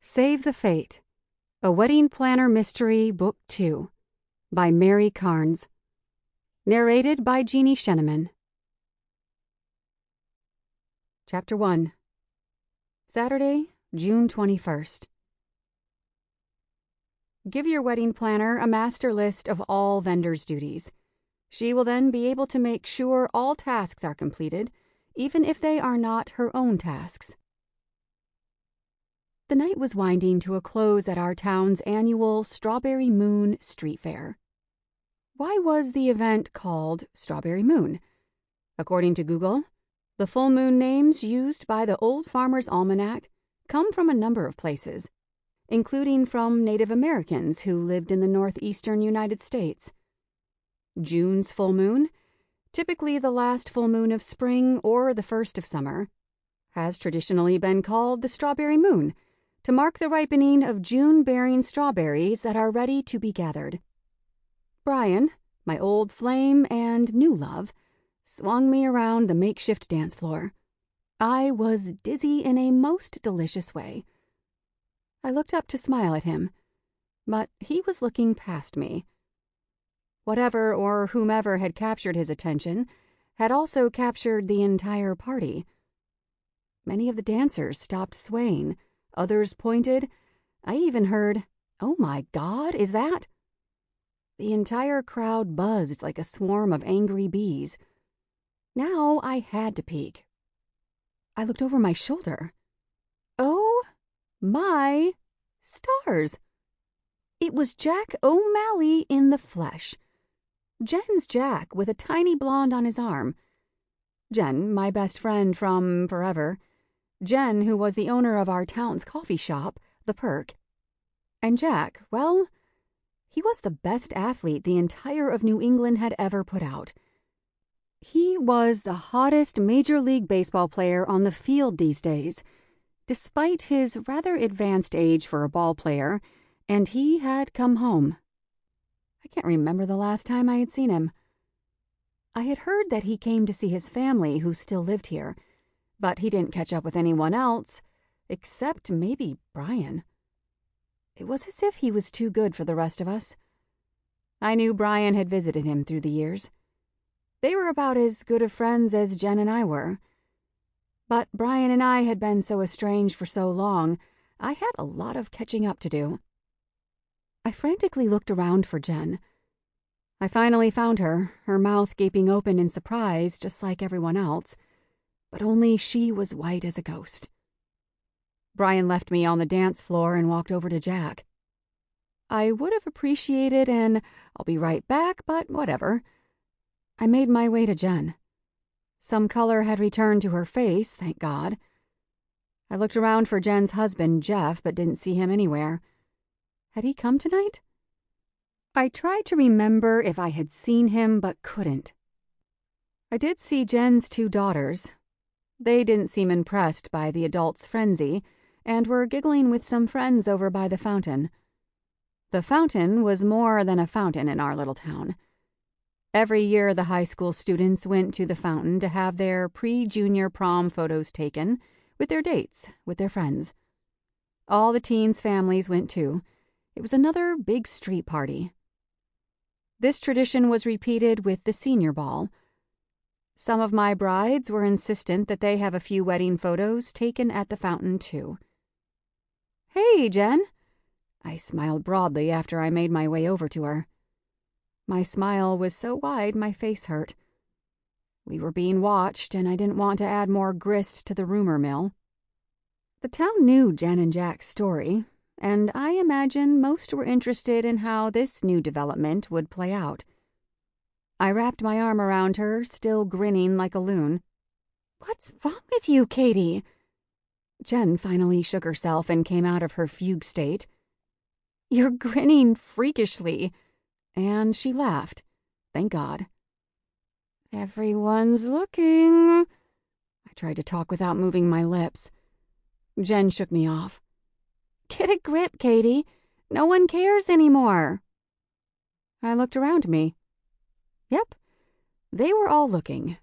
Save the Fate, A Wedding Planner Mystery, Book 2, by Mary Karnes. Narrated by Jeannie Sheneman. Chapter 1. Saturday, June 21st. Give your wedding planner a master list of all vendors' duties. She will then be able to make sure all tasks are completed, even if they are not her own tasks. The night was winding to a close at our town's annual Strawberry Moon Street Fair. Why was the event called Strawberry Moon? According to Google, the full moon names used by the Old Farmer's Almanac come from a number of places, including from Native Americans who lived in the northeastern United States. June's full moon, typically the last full moon of spring or the first of summer, has traditionally been called the Strawberry Moon, to mark the ripening of June-bearing strawberries that are ready to be gathered. Brian, my old flame and new love, swung me around the makeshift dance floor. I was dizzy in a most delicious way. I looked up to smile at him, but he was looking past me. Whatever or whomever had captured his attention had also captured the entire party. Many of the dancers stopped swaying. Others pointed. I even heard, "Oh my God, is that?" The entire crowd buzzed like a swarm of angry bees. Now I had to peek. I looked over my shoulder. Oh my stars! It was Jack O'Malley in the flesh. Jen's Jack with a tiny blonde on his arm. Jen, my best friend from forever. Jen, who was the owner of our town's coffee shop, The Perk. And Jack, well, he was the best athlete the entire of New England had ever put out. He was the hottest Major League Baseball player on the field these days, despite his rather advanced age for a ball player, and he had come home. I can't remember the last time I had seen him. I had heard that he came to see his family who still lived here, but he didn't catch up with anyone else, except maybe Brian. It was as if he was too good for the rest of us. I knew Brian had visited him through the years. They were about as good of friends as Jen and I were. But Brian and I had been so estranged for so long, I had a lot of catching up to do. I frantically looked around for Jen. I finally found her, her mouth gaping open in surprise, just like everyone else. But only she was white as a ghost. Brian left me on the dance floor and walked over to Jack. I would have appreciated an "I'll be right back," but whatever. I made my way to Jen. Some color had returned to her face, thank God. I looked around for Jen's husband, Jeff, but didn't see him anywhere. Had he come tonight? I tried to remember if I had seen him, but couldn't. I did see Jen's 2 daughters. They didn't seem impressed by the adults' frenzy and were giggling with some friends over by the fountain. The fountain was more than a fountain in our little town. Every year the high school students went to the fountain to have their pre-junior prom photos taken with their dates, with their friends. All the teens' families went too. It was another big street party. This tradition was repeated with the senior ball. Some of my brides were insistent that they have a few wedding photos taken at the fountain, too. "Hey, Jen!" I smiled broadly after I made my way over to her. My smile was so wide my face hurt. We were being watched, and I didn't want to add more grist to the rumor mill. The town knew Jen and Jack's story, and I imagine most were interested in how this new development would play out. I wrapped my arm around her, still grinning like a loon. "What's wrong with you, Katie?" Jen finally shook herself and came out of her fugue state. "You're grinning freakishly." And she laughed. Thank God. "Everyone's looking." I tried to talk without moving my lips. Jen shook me off. "Get a grip, Katie. No one cares anymore." I looked around me. Yep, they were all looking.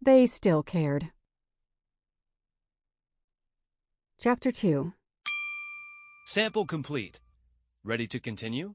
They still cared. Chapter 2. Sample complete. Ready to continue?